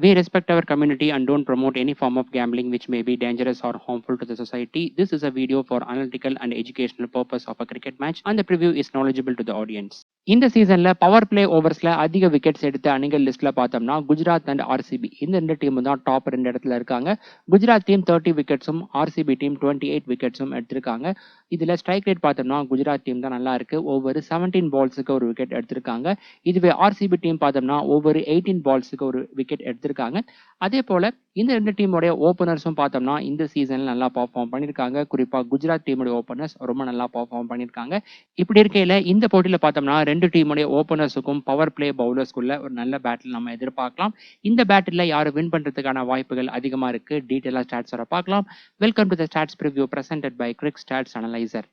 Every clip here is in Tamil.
We respect our community and don't promote any form of gambling which may be dangerous or harmful to the society. This is a video for analytical and educational purpose of a cricket match and the preview is knowledgeable to the audience. இந்த சீசன்ல பவர் பிளே ஓவர்ஸ்ல அதிக விக்கெட்ஸ் எடுத்த அணிகள் லிஸ்ட்ல பார்த்தோம்னா குஜராத் அண்ட் ஆர்சிபி இந்த ரெண்டு டீம் தான் டாப் 2 இடத்துல இருக்காங்க. குஜராத் டீம் 30 விக்கெட்ஸும் ஆர்சிபி டீம் 28 விக்கெட்ஸும் எடுத்திருக்காங்க. இதுல ஸ்ட்ரைக் ரேட் பார்த்தோம்னா குஜராத் டீம் தான் நல்லா இருக்கு. ஒவ்வொரு 17 பால்ஸுக்கு ஒரு விக்கெட் எடுத்திருக்காங்க. இதுவே ஆர்சிபி டீம் பார்த்தோம்னா ஒவ்வொரு 18 பால்ஸுக்கு ஒரு விக்கெட் எடுத்திருக்காங்க. அதே போல இந்த ரெண்டு டீமோடைய ஓப்பனர்ஸும் பார்த்தோம்னா இந்த சீசன்ல நல்லா பர்ஃபார்ம் பண்ணியிருக்காங்க. குறிப்பா குஜராத் டீமுடைய ஓப்பனர்ஸ் ரொம்ப நல்லா பர்ஃபார்ம் பண்ணியிருக்காங்க. இப்படி இருக்கையில இந்த போட்டியில பார்த்தோம்னா ரெண்டு டீமுடைய ஓப்பனர்ஸுக்கும் பவர் பிளே பவுலர்ஸ்குள்ள ஒரு நல்ல பேட்டில் நம்ம எதிர்பார்க்கலாம். இந்த பேட்டில் யாரு வின் பண்றதுக்கான வாய்ப்புகள் அதிகமா இருக்கு. டீட்டெயிலா ஸ்டாட்ஸோட பார்க்கலாம். Welcome to the stats preview presented by Cric Stats Analyser.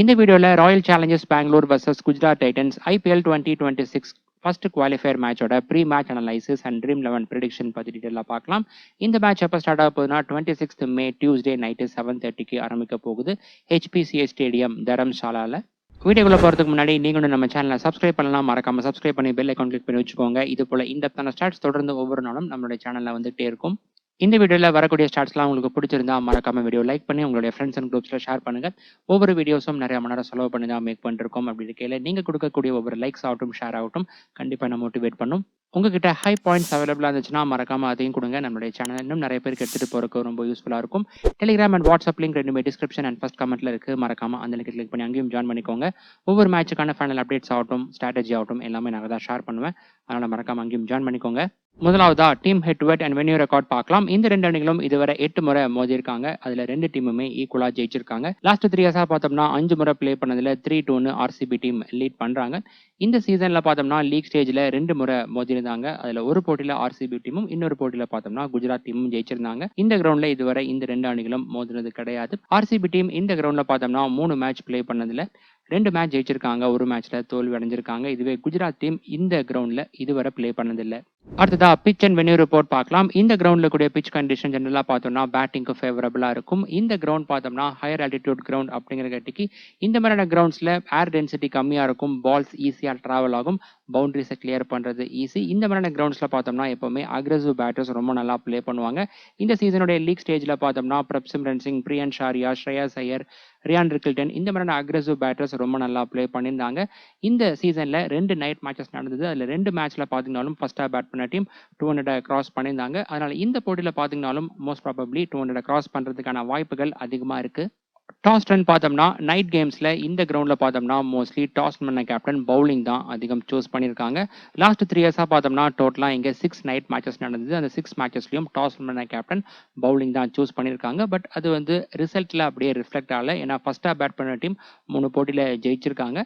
இந்த வீடியோல Royal Challengers Bengaluru vs Gujarat Titans IPL 2026 first qualifier மேட்சோட pre match analysis and Dream 11 prediction பத்தி டீட்டெயிலாக பார்க்கலாம். இந்த மேட்ச் எப்போ ஸ்டார்ட் ஆக போகுதுன்னா 26th May டியூஸ்டே நைட்டு 7:30க்கு ஆரம்பிக்க போகுது HPCA ஸ்டேடியம் தரம்சாலால. வீடியோக்குள்ள போகிறதுக்கு முன்னாடி நீங்களும் நம்ம சேனலை சப்ஸ்கிரைப் பண்ணலாம். மறக்காம சப்ஸ்கிரைப் பண்ணி பெல் ஐக்கான் கிளிக் பண்ணி வச்சுக்கோங்க. இது போல இந்த ஸ்டாட்ஸ் தொடர்ந்து ஒவ்வொரு நாளும் நம்மளுடைய சேனலில் வந்துகிட்டே இருக்கும். இந்த வீடியோவில் வரக்கூடிய ஸ்டாட்ஸ்லாம் உங்களுக்கு பிடிச்சிருந்தா மறக்காம வீடியோ லைக் பண்ணி உங்களுடைய ஃப்ரெண்ட்ஸ் அண்ட் குரூப்ஸில் ஷேர் பண்ணுங்க. ஒவ்வொரு வீடியோஸும் நிறைய மணி நேரம் செலவு பண்ணி தான் மேக் பண்ணிருக்கோம். அப்படி இருக்கையில நீங்கள் கொடுக்கக்கூடிய ஒவ்வொரு லைக்ஸ் ஆகட்டும் ஷேர் ஆகட்டும் கண்டிப்பாக என்ன மோட்டிவேட் பண்ணும். உங்ககிட்ட ஹை பாயிண்ட்ஸ் அவைலபிளாக இருந்துச்சுன்னா மறக்காம அதையும் கொடுங்க. நம்மளுடைய சேனல் இன்னும் நிறைய பேருக்கு எடுத்துகிட்டு போகிறதுக்கு ரொம்ப யூஸ்ஃபுல்லாக இருக்கும். டெலிகிராம் அண்ட் வாட்ஸ்அப் லிங்க் ரெண்டுமே டிஸ்கிரிப்ஷன் அண்ட் ஃபர்ஸ்ட் கமெண்ட்ல இருக்குது. மறக்காம அந்த லிங்க் கிளிக் பண்ணி அங்கேயும் ஜாயின் பண்ணிக்கோங்க. ஒவ்வொரு மேட்சுக்கான ஃபைனல் அப்டேட்ஸ் ஆகட்டும் ஸ்ட்ராட்டஜி ஆகட்டும் எல்லாமே நான் தான் ஷேர் பண்ணுவேன். அதனால் மறக்காம அங்கேயும் ஜாயின் பண்ணிக்கோங்க. முதலாவதா team head to head and venue record பார்க்கலாம். இந்த ரெண்டு அணிகளும் இதுவரை 8 முறை மோதி இருக்காங்க. அதுல ரெண்டு டீமுமே ஈக்குவலா ஜெயிச்சிருக்காங்க. லாஸ்ட் 3 இயர்ஸா பார்த்தோம்னா 5 முறை பிளே பண்ணதுல 3-2 ஆர்சிபி டீம் லீட் பண்றாங்க. இந்த சீசன்ல பார்த்தோம்னா லீக் ஸ்டேஜ்ல 2 முறை மோதி இருந்தாங்க. அதுல ஒரு போட்டியில ஆர்சிபி டீமும் இன்னொரு போட்டியில பார்த்தோம்னா குஜராத் டீமும் ஜெயிச்சிருந்தாங்க. இந்த கிரவுண்ட்ல இதுவரை இந்த ரெண்டு அணிகளும் மோதினது கிடையாது. ஆர்சிபி டீம் இந்த கிரவுண்ட்ல பார்த்தோம்னா 3 மேட்ச் பிளே பண்ணதுல 2 மேட்ச் ஜெயிச்சிருக்காங்க. ஒரு மேட்ச்ல தோல்வி அடைஞ்சிருக்காங்க. இதுவே குஜராத் டீம் இந்த கிரவுண்ட்ல இதுவரை பிளே பண்ணதில்லை. அடுத்ததா பிச் அண்ட் வென்யூ ரிப்போர்ட் பார்க்கலாம். இந்த கிரவுண்ட்ல கூடிய பிச் கண்டிஷன் ஜெனரலா பார்த்தோம்னா பேட்டிங்க்கு ஃபேவரபிளா இருக்கும். இந்த கிரவுண்ட் பார்த்தோம்னா ஹையர் ஆல்டிடியூட் கிரவுண்ட் அப்படிங்கிற கட்டிக்கு இந்த மாதிரியான கிரவுண்ட்ஸ்ல ஏர் டென்சிட்டி கம்மியா இருக்கும். பால்ஸ் ஈஸியா டிராவல் ஆகும். பவுண்டரிஸை கிளியர் பண்றது ஈஸி. இந்த மாதிரியான கிரவுண்ட்ஸ்ல பார்த்தோம்னா எப்பவுமே அக்ரெசிவ் பேட்டர்ஸ் ரொம்ப நல்லா பிளே பண்ணுவாங்க. இந்த சீசனுடைய லீக் ஸ்டேஜ்ல பார்த்தோம்னா பிரப்சிம்ரன் சிங், பிரியன் ஷாரியா, ஸ்ரேயாஸ் ஐயர், ரியான் ரிக்கில்டன் இந்த மாதிரியான அக்ரெசிவ் பேட்டர்ஸ் ரொம்ப நல்லா பிளே பண்ணியிருந்தாங்க. இந்த சீசன்ல 2 நைட் மேட்சஸ் நடந்தது. அதுல 2 மேட்ச்ல பாத்தீங்கன்னாலும் ஃபர்ஸ்டா பேட் பண்ண டீம் 200 கிராஸ் பண்ணியிருந்தாங்க. அதனால இந்த போட்டியில பாத்தீங்கன்னாலும் மோஸ்ட் ப்ராபப்ளி 200 கிராஸ் பண்றதுக்கான வாய்ப்புகள் அதிகமா இருக்கு. டாஸ் ரன் பார்த்தோம்னா நைட் கேம்ஸ்ல இந்த கிரவுண்ட்ல பார்த்தோம்னா மோஸ்ட்லி டாஸ் பண்ண கேப்டன் பவுலிங் தான் அதிகம் சூஸ் பண்ணியிருக்காங்க. லாஸ்ட் 3 இயர்ஸா பார்த்தோம்னா டோட்டலா இங்க 6 நைட் மேட்சஸ் நடந்தது. அந்த 6 மேட்சஸ்லயும் டாஸ் பண்ண கேப்டன் பவுலிங் தான் சூஸ் பண்ணியிருக்காங்க. பட் அது ரிசல்ட்ல அப்படியே ரிஃப்ளெக்ட் ஆகல. ஏன்னா ஃபர்ஸ்டா பேட் பண்ண டீம் 3 போட்டியில ஜெயிச்சிருக்காங்க.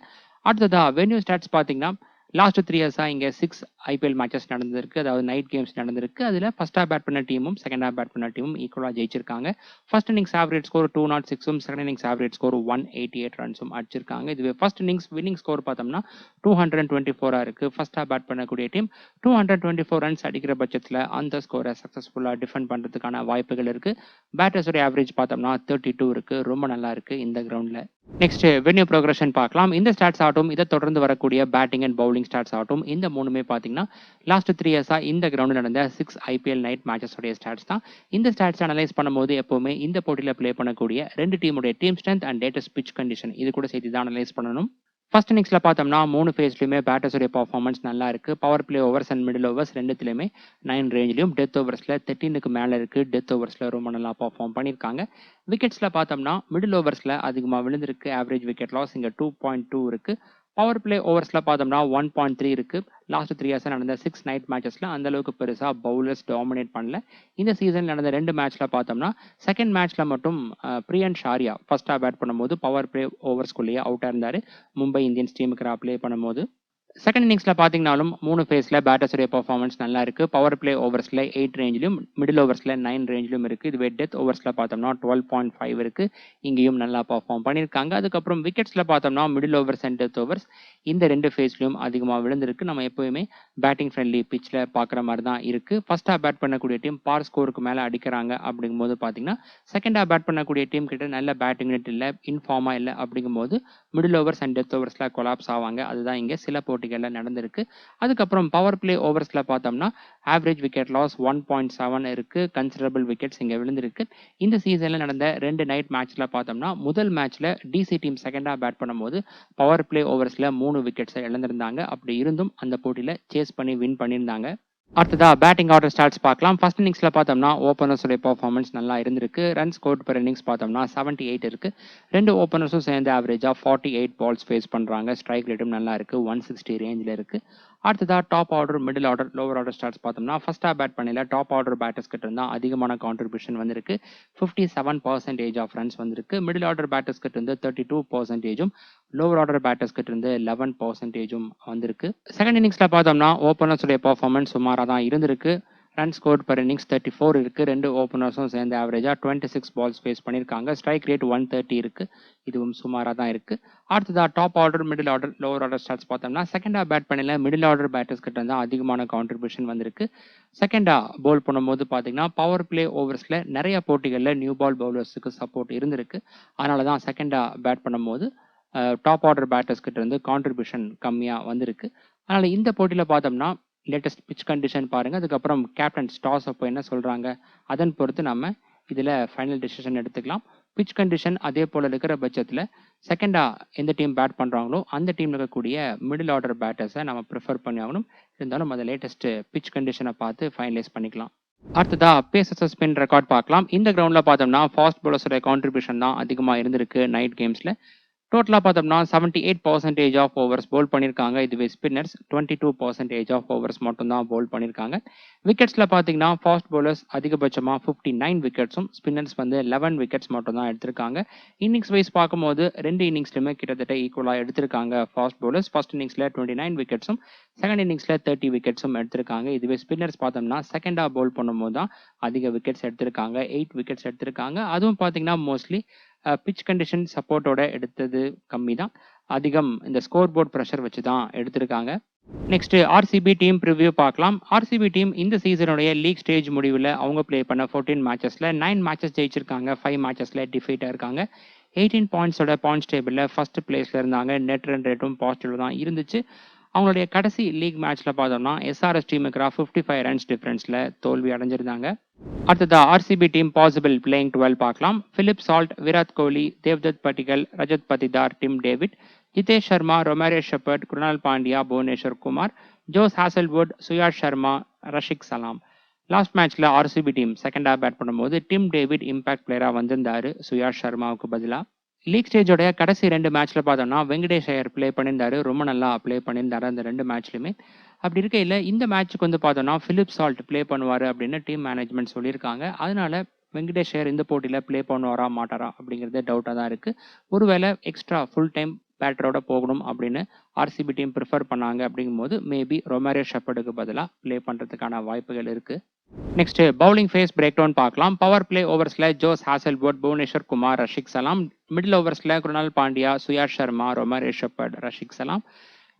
அடுத்ததா வென்யூ ஸ்டாட்ஸ் பார்த்தீங்கன்னா லாஸ்ட் 3 இயர்ஸா இங்க 6 IPL மேட்சஸ் நடந்திருக்கு. அதாவது நைட் கேம்ஸ் நடந்திருக்கு. அதுல ஃபர்ஸ்டா பேட் பண்ண டீமும் செகண்டா பேட் பண்ண டீமும் ஈக்குவலா ஜெயிச்சிருக்காங்க. First innings average score 206 second innings average score 188 ரன்ஸும் அடிச்சிருக்காங்க. இதுவே ஃபர்ஸ்ட் இன்னிங்ஸ் வின்னிங் ஸ்கோர் பார்த்தோம்னா 224 இருக்கு. ஃபர்ஸ்டா பேட் பண்ணக்கூடிய டீம் 224 ரன்ஸ் அடிக்கிற பட்சத்துல அந்த ஸ்கோரை சக்சஸ்ஃபுல்லா டிஃபெண்ட் பண்றதுக்கான வாய்ப்புகள் இருக்கு. பேட்டர்ஸோட ஆவரேஜ் பார்த்தோம்னா 32 இருக்கு. ரொம்ப நல்லா இருக்கு இந்த கிரவுண்ட்ல. நெக்ஸ்ட் வென்யூ ப்ரோக்ரஷன் பார்க்கலாம். இந்த ஸ்டாட்ஸ் ஆகட்டும் இதை தொடர்ந்து வரக்கூடிய பேட்டிங் அண்ட் பவுலிங் ஸ்டாட்ஸ் ஆகட்டும் இந்த மூணுமே பார்த்தீங்கன்னா லாஸ்ட் 3 இயர்ஸா இந்த கிரவுண்டில் நடந்த 6 IPL நைட் மேட்சஸோடைய ஸ்டாட்ஸ் தான். இந்த ஸ்டாட்ஸ் அனலைஸ் பண்ணும்போது எப்பவுமே இந்த போட்டியில் பிளே பண்ணக்கூடிய ரெண்டு டீமுடைய team strength and latest pitch condition இது கூட சேர்த்து தான் அனலைஸ் பண்ணணும். ஃபர்ஸ்ட் இன்னிங்ஸ்ல பார்த்தோம்னா 3 ஃபேஸ்லையுமே பேட்டர்ஸோடைய பர்ஃபார்மன்ஸ் நல்லா இருக்கு. Power play overs and middle overs ரெண்டுத்துலையுமே 9 ரேஞ்சிலையும், டெத் ஓவர்ஸ்ல 13க்கு மேல இருக்கு. டெத் ஓவர்ஸ்ல ரொம்ப நல்லா பர்ஃபார்ம் பண்ணியிருக்காங்க. விக்கெட்ஸ்ல பார்த்தோம்னா மிடில் ஓவர்ஸ்ல அதிகமாக விழுந்திருக்கு. ஆவரேஜ் விக்கெட் லாஸ் இங்க 2.2 இருக்கு. பவர் பிளே ஓவர்ஸ்ல பார்த்தோம்னா 1.3 இருக்கு. லாஸ்ட் 3 இயர்ஸா நடந்த 6 நைட் மேட்சஸ்ல அந்த அளவுக்கு பெருசா பவுலர்ஸ் டாமினேட் பண்ணல. இந்த சீசன் நடந்த 2 மேட்ச்ல பார்த்தோம்னா செகண்ட் மேட்ச்ல மட்டும் பிரியன் ஷாரியா ஃபர்ஸ்டா பேட் பண்ணும்போது பவர் பிளே ஓவர்ஸ்குள்ளேயே அவுட்டா இருந்தாரு. மும்பை இந்தியன்ஸ் டீமுக்கு பிளே பண்ணும்போது செகண்ட் இன்னிங்ஸ்ல பார்த்தீங்கனாலும் 3 ஃபேஸ்ல பேட்டர்ஸுடைய பெர்ஃபார்மன்ஸ் நல்லா இருக்கு. பவர் பிளே ஓவர்ஸ்ல 8 ரேஞ்சிலும், மிடில் ஓவர்ஸ்ல 9 ரேஞ்சிலும் இருக்கு. இதுவே டெத் ஓவர்ஸ்ல பார்த்தோம்னா 12.5 இருக்கு. இங்கேயும் நல்லா பெர்ஃபார்ம் பண்ணியிருக்காங்க. அதுக்கப்புறம் விக்கெட்ஸ்ல பார்த்தோம்னா middle overs and death overs இந்த 2 ஃபேஸ்லயும் அதிகமாக விழுந்திருக்கு. நம்ம எப்பவுமே பேட்டிங் ஃப்ரெண்ட்லி பிட்ச்ல பார்க்குற மாதிரி தான் இருக்கு. ஃபர்ஸ்ட் ஹாஃப் பேட் பண்ணக்கூடிய டீம் பார் ஸ்கோருக்கு மேலே அடிக்கிறாங்க அப்படிங்கும்போது பார்த்தீங்கன்னா, செகண்ட் ஹாஃப் பேட் பண்ணக்கூடிய டீம் கிட்ட நல்ல பேட்டிங் யூனிட் இல்லை, இன்ஃபார்மா இல்லை அப்படிங்கும்போது மிடில் ஓவர்ஸ் அண்ட் டெத் ஓவர்ஸ்ல கொலாப்ஸ் ஆவாங்க. அதுதான் இங்கே சில போட்டிகள்ல நடந்திருக்கு. அதுக்கப்புறம் பவர் பிளே ஓவர்ஸ்ல பார்த்தோம்னா ஆவரேஜ் விக்கெட் லாஸ் 1.7 இருக்கு. கன்சிடரபிள் விக்கெட்ஸ் இங்க விழுந்திருக்கு. இந்த சீசன்ல நடந்த 2 நைட் மேட்ச்ல பார்த்தோம்னா முதல் மேட்ச்ல டிசி டீம் செகண்டா பேட் பண்ணும்போது பவர் பிளே ஓவர்ஸ்ல 3 விக்கெட்ஸை இழந்திருந்தாங்க. அப்படி இருந்தும் அந்த போட்டியில சேஸ் பண்ணி வின் பண்ணியிருந்தாங்க. அடுத்ததா பேட்டிங் ஆர்டர் ஸ்டாட்ஸ் பார்க்கலாம். ஃபர்ஸ்ட் இன்னிங்ஸ்ல பார்த்தோம்னா ஓப்பனர்ஸுடைய பெர்ஃபார்மன்ஸ் நல்லா இருந்திருக்கு. ரன்ஸ் ஸ்கோர்ட் பெர் இன்னிங்ஸ் பார்த்தோம்னா 78 இருக்கு. 2 ஓப்பனர்ஸும் சேர்ந்து ஆவரேஜா 48 பால்ஸ் ஃபேஸ் பண்றாங்க. ஸ்ட்ரைக் ரேட்டும் நல்லா இருக்கு. 160 ரேஞ்சில் இருக்கு. அடுத்ததா top order, middle order, lower order stats பார்த்தோம்னா ஃபர்ஸ்ட் ஹாஃப் பேட் பண்ணல டாப் ஆர்டர் பேட்டர்ஸ் கிட்ட இருந்தா அதிகமான கான்ட்ரிபியூஷன் வந்திருக்கு. 57% ஆஃப் ரன்ஸ் வந்திருக்கு. மிடில் ஆர்டர் பேட்டர்ஸ் கிட்ட இருந்து 32%, லோவர் ஆர்டர் பேட்டர்ஸ் கிட்ட இருந்து 11% வந்திருக்கு. செகண்ட் இன்னிங்ஸ்ல பார்த்தோம்னா ஓப்பனர்ஸுடைய பெர்ஃபார்மன்ஸ் சுமாராக தான் இருந்திருக்கு. ரன் ஸ்கோர் பெர் இன்னிங்ஸ் 34 இருக்கு. 2 ஓப்பனர்ஸும் சேர்ந்து ஆவரேஜா 26 பால்ஸ் ஃபேஸ் பண்ணியிருக்காங்க. ஸ்ட்ரைக் ரேட் 130 இருக்கு. இதுவும் சுமாராக தான் இருக்கு. அடுத்ததா top order, middle order, lower order stats பார்த்தோம்னா செகண்ட் ஹாஃப் பேட் பண்ணல மிடில் ஆர்டர் பேட்டர்ஸ் கிட்ட இருந்தால் அதிகமான கான்ட்ரிபியூஷன் வந்திருக்கு. செகண்டா போல் பண்ணும்போது பார்த்தீங்கன்னா பவர் பிளே ஓவர்ஸ்ல நிறைய போட்டிகளில் நியூ பால் பவுலர்ஸுக்கு சப்போர்ட் இருந்திருக்கு. அதனால தான் செகண்டா பேட் பண்ணும்போது டாப் ஆர்டர் பேட்டர்ஸ் கிட்ட இருந்து கான்ட்ரிபியூஷன் கம்மியாக வந்திருக்கு. அதனால இந்த போட்டியில் பார்த்தோம்னா லேட்டஸ்ட் பிச் கண்டிஷன் பாருங்க. அதுக்கப்புறம் கேப்டன் ஸ்டாஸ் அப்போ என்ன சொல்றாங்க அதன் பொறுத்து நம்ம இதுல ஃபைனல் டிசிஷன் எடுத்துக்கலாம். பிச் கண்டிஷன் அதே போல இருக்கிற பட்சத்தில் செகண்டா எந்த டீம் பேட் பண்றாங்களோ அந்த டீம்ல இருக்கக்கூடிய மிடில் ஆர்டர் பேட்டர்ஸை நம்ம ப்ரிஃபர் பண்ணி ஆகணும். இருந்தாலும் அந்த லேட்டஸ்ட் பிச் கண்டிஷனை பார்த்து ஃபைனலைஸ் பண்ணிக்கலாம். அடுத்ததா பேசஸ் ஸ்பின் ரெக்கார்ட் பார்க்கலாம். இந்த கிரவுண்ட்ல பார்த்தோம்னா ஃபாஸ்ட் பவுலர்ஸோட கான்ட்ரிபியூஷன் தான் அதிகமாக இருந்திருக்கு நைட் கேம்ஸ்ல. டோட்டலாக பார்த்தோம்னா 78% ஆஃப் ஓவர்ஸ் போல் பண்ணியிருக்காங்க. இதுவே ஸ்பின்னர்ஸ் 22% ஆஃப் ஓவர்ஸ் மட்டும் தான் போல் பண்ணியிருக்காங்க. விக்கெட்ஸில் பார்த்தீங்கன்னா ஃபாஸ்ட் பவுலர்ஸ் அதிகபட்சமாக 59 விக்கெட்ஸும், ஸ்பின்னர்ஸ் வந்து 11 விக்கெட்ஸ் மட்டும் தான் எடுத்திருக்காங்க. இன்னிங்ஸ் வைஸ் பார்க்கும்போது 2 இன்னிங்ஸ்லுமே கிட்டத்தட்ட ஈக்குவலாக எடுத்திருக்காங்க ஃபாஸ்ட் பவுலர்ஸ். ஃபர்ஸ்ட் இன்னிங்ஸில் 29 விக்கெட்ஸும், செகண்ட் இன்னிங்ஸில் 30 விக்கெட்ஸும் எடுத்திருக்காங்க. இதுவே ஸ்பின்னர்ஸ் பார்த்தோம்னா செகண்டாக போல் பண்ணும்போது தான் அதிக விக்கெட்ஸ் எடுத்திருக்காங்க. 8 விக்கெட்ஸ் எடுத்திருக்காங்க. அதுவும் பார்த்தீங்கன்னா மோஸ்ட்லி பிச் கண்டிஷன் சப்போர்ட்டோட எடுத்தது கம்மி தான். அதிகம் இந்த ஸ்கோர் போர்ட் ப்ரெஷர் வச்சு தான் எடுத்திருக்காங்க. நெக்ஸ்ட் ஆர்சிபி டீம் ப்ரிவ்யூ பார்க்கலாம். ஆர்சிபி டீம் இந்த சீசனுடைய லீக் ஸ்டேஜ் முடிவில் அவங்க பிளே பண்ண 14 மேட்சஸ்ல 9 மேட்சஸ் ஜெயிச்சிருக்காங்க. 5 மேட்சஸ்ல டிஃபீட்டாக இருக்காங்க. 18 பாயிண்ட்ஸோட பாயிண்ட்ஸ் டேபிளில் ஃபர்ஸ்ட் பிளேஸ்ல இருந்தாங்க. நெட் ரன் ரேட்டும் பாசிட்டிவ் தான் இருந்துச்சு. அவங்களுடைய கடைசி லீக் மேட்ச்ல பார்த்தோம்னா எஸ்ஆர்எஸ் டீமுக்கு 55 ரன்ஸ் டிஃபரன்ஸ்ல தோல்வி அடைஞ்சிருந்தாங்க. அடுத்ததா ஆர்சிபி டீம் பாசிபிள் பிளேயிங் 12 பார்க்கலாம். Philip Salt, Virat Kohli, Devdutt Padikkal, Rajat Patidar, Tim David, Jitesh Sharma, Romario Shepherd, Krunal Pandya, Bhuvneshwar Kumar, Josh Hazlewood, Suyash Sharma, Rasikh Salam. Last மேட்ச்ல RCB team second half bat பண்ணும்போது டிம் டேவிட் இம்பாக்ட் பிளேயரா வந்திருந்தாரு சுயாஷ் சர்மாவுக்கு பதிலாக. லீக் ஸ்டேஜோடைய கடைசி 2 மேட்ச்ல பார்த்தோம்னா வெங்கடேஷ் ஐயர் பிளே பண்ணியிருந்தாரு. ரொம்ப நல்லா பிளே பண்ணியிருந்தாரு அந்த 2 மேட்ச்லையுமே. அப்படி இருக்கையில் இந்த மேட்ச்சுக்கு வந்து பார்த்தோம்னா பிலிப் சால்ட் பிளே பண்ணுவார் அப்படின்னு டீம் மேனேஜ்மெண்ட் சொல்லியிருக்காங்க. அதனால வெங்கடேஷ் ஐயர் இந்த போட்டியில் பிளே பண்ணுவாரா மாட்டாரா அப்படிங்கிறது டவுட்டாக தான் இருக்கு. ஒருவேளை எக்ஸ்ட்ரா ஃபுல் டைம் பேட்டரோட போகணும் அப்படின்னு ஆர்சிபி டீம் ப்ரிஃபர் பண்ணாங்க அப்படிங்கும்போது மேபி ரொமாரியோ ஷெப்பர்டுக்கு பதிலாக பிளே பண்ணுறதுக்கான வாய்ப்புகள் இருக்கு. Next bowling phase break down பார்க்கலாம். பவர் பிளே ஓவர்ஸ்ல Josh Hazlewood, Bhuvneshwar Kumar, Rasikh Salam. Middle ஓவர்ஸ்ல Krunal Pandya, Suyash Sharma, Romario Shepherd, Rasikh Salam.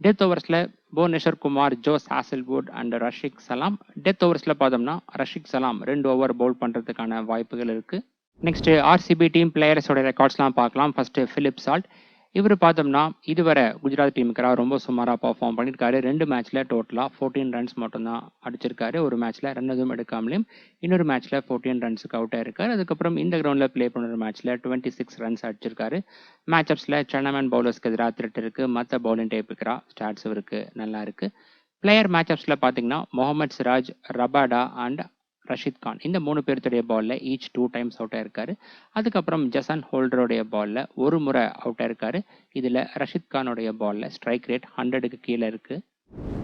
Death ஓவர்ஸ்ல Bhuvneshwar Kumar, Josh Hazlewood and Rasikh Salam. Death ஓவர்ஸ்ல பார்த்தோம்னா ரஷிக் சலாம் 2 ஓவர் பவுல் பண்றதுக்கான வாய்ப்புகள் இருக்கு. நெக்ஸ்ட் ஆர்சிபி டீம் பிளேயர்ஸோட ரெக்கார்ட்ஸ்லாம் பார்க்கலாம். First Philip Salt. இவர் பார்த்தோம்னா இதுவரை குஜராத் டீமுக்காக ரொம்ப சுமாராக பர்ஃபார்ம் பண்ணியிருக்காரு. 2 மேட்ச்ல டோட்டலாக 14 ரன்ஸ் மட்டும்தான் அடிச்சிருக்காரு. ஒரு மேட்ச்ல ரன் எதுவும் எடுக்காமலையும் இன்னொரு மேட்ச்ல 14 ரன்ஸுக்கு அவுட் ஆயிருக்காரு. அதுக்கப்புறம் இந்த கிரவுண்ட்ல பிளே பண்ணுற மேட்ச்ல 26 ரன்ஸ் அடிச்சிருக்காரு. மேட்சப்ஸ்ல சைனாமேன் பவுலர்ஸ்க்கு எதிராக த்ரெட் இருக்கு. மற்ற பவுலிங் டைப்புக்கு ஸ்டாட்ஸ் இருக்கு நல்லா இருக்கு. பிளேயர் மேட்சப்ஸ்ல பார்த்தீங்கன்னா முகமது சிராஜ், ரபாடா அண்ட் ரஷித் கான் இந்த 3 பேர்த்துடைய பால்ல ஈச் 2 டைம்ஸ் அவுட் ஆயிருக்காரு. அதுக்கப்புறம் ஜசன் ஹோல்டருடைய பால்ல ஒரு முறை அவுட் ஆயிருக்காரு. இதுல ரஷித் கானுடைய பால்ல ஸ்ட்ரைக் ரேட் 100க்கு கீழே இருக்கு.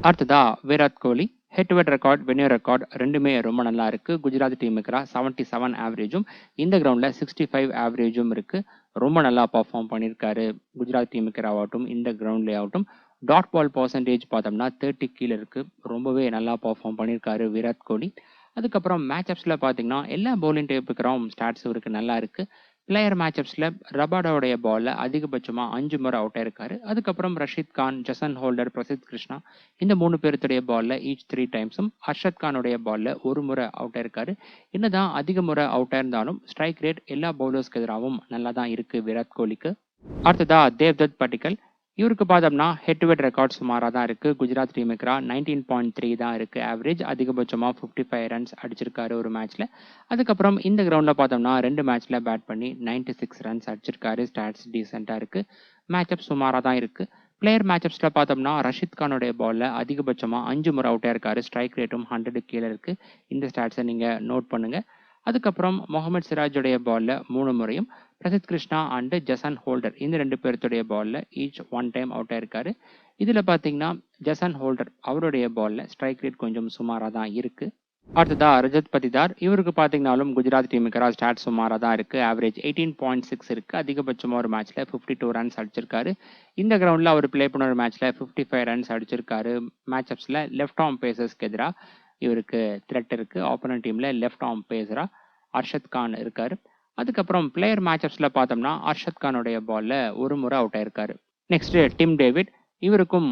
அடுத்ததா Virat Kohli. Head to head record, venue record ரெண்டுமே ரொம்ப நல்லா இருக்கு. குஜராத் டீமுக்கு 77 ஆவரேஜும், இந்த கிரவுண்ட்ல 65 ஆவரேஜும் இருக்கு. ரொம்ப நல்லா பர்ஃபார்ம் பண்ணியிருக்காரு குஜராத் டீமுக்கு ஆகட்டும், இந்த கிரவுண்ட்லேயே ஆகட்டும். டாட் பால் பர்சன்டேஜ் பார்த்தோம்னா 30 கீழே இருக்குது. ரொம்பவே நல்லா பர்ஃபார்ம் பண்ணியிருக்காரு விராட் கோலி. அதுக்கப்புறம் மேட்சப்ஸில் பார்த்தீங்கன்னா எல்லா பவுலிங் டைப்புக்கும் ஸ்டாட்ஸ் இவருக்கு நல்லா இருக்குது. பிளேயர் மேட்சப்ஸில் ரபாடாவுடைய பாலில் அதிகபட்சமாக 5 முறை அவுட் ஆயிருக்காரு. அதுக்கப்புறம் ரஷீத் கான், ஜசன் ஹோல்டர், பிரசித் கிருஷ்ணா இந்த 3 பேருடைய பாலில் ஈச் 3 டைம்ஸும் ஹர்ஷத் கானுடைய பாலில் ஒரு முறை அவுட் ஆயிருக்காரு. என்னதான் அதிக முறை அவுட் ஆயிருந்தாலும் ஸ்ட்ரைக் ரேட் எல்லா பவுலர்ஸ்க்கு எதிராகவும் நல்லா தான் இருக்குது விராட் கோலிக்கு. அடுத்ததா தேவ்தத் படிக்கல். இவருக்கு பார்த்தோம்னா ஹெட் டு ஹெட் ரெக்கார்ட் சுமாராக தான் இருக்குது. குஜராத் டீமுக்குரா 19.3 தான் இருக்குது ஆவரேஜ். அதிகபட்சமாக 55 ரன்ஸ் அடிச்சிருக்காரு ஒரு மேட்ச்சில். அதுக்கப்புறம் இந்த கிரவுண்டில் பார்த்தோம்னா 2 மேட்ச்சில் பேட் பண்ணி 96 ரன்ஸ் அடிச்சிருக்காரு. ஸ்டாட்ஸ் டீசெண்டாக இருக்குது. மேட்சப் சுமாராக தான் இருக்குது. பிளேயர் மேட்சப்ஸில் பார்த்தோம்னா ரஷீத் கானுடைய பாலில் அதிகபட்சமாக 5 முறை அவுட் ஆயிருக்காரு. ஸ்ட்ரைக் ரேட்டும் 100 கீழே இருக்குது. இந்த ஸ்டாட்ஸை நீங்கள் நோட் பண்ணுங்கள். அதுக்கப்புறம் முகமது சிராஜுடைய பாலில் 3 முறையும், Prasidh Krishna and Jason Holder இந்த 2 பேருடைய பாலில் ஈச் 1 டைம் அவுட் ஆயிருக்காரு. இதில் பார்த்தீங்கன்னா ஜசன் ஹோல்டர் அவருடைய பாலில் ஸ்ட்ரைக் ரேட் கொஞ்சம் சுமாராக தான் இருக்குது. அடுத்ததா ரஜத் பதிதார். இவருக்கு பார்த்தீங்கன்னாலும் குஜராத் டீமுக்கு ஸ்டாட் சுமாராக தான் இருக்குது. ஆவரேஜ் 18.6 இருக்குது. அதிகபட்சமாக ஒரு மேட்ச்சில் 52 ரன்ஸ் அடிச்சிருக்காரு. இந்த கிரவுண்டில் அவர் பிளே பண்ண ஒரு மேட்ச்சில் 55 ரன்ஸ் அடிச்சிருக்காரு. மேட்சப்ஸில் லெஃப்ட் ஆர்ம் பேசர்ஸ்க்கு எதிராக இவருக்கு த்ரெட் இருக்குது. ஆப்போனன்ட் டீமில் லெஃப்ட் ஆர்ம் பேசராக ஹர்ஷத் கான் இருக்கார். அதுக்கப்புறம் பிளேயர் மேட்சப்ஸில் பார்த்தோம்னா ஹர்ஷத் கானுடைய பாலில் ஒரு முறை அவுட் ஆயிருக்காரு. Next Tim David. இவருக்கும்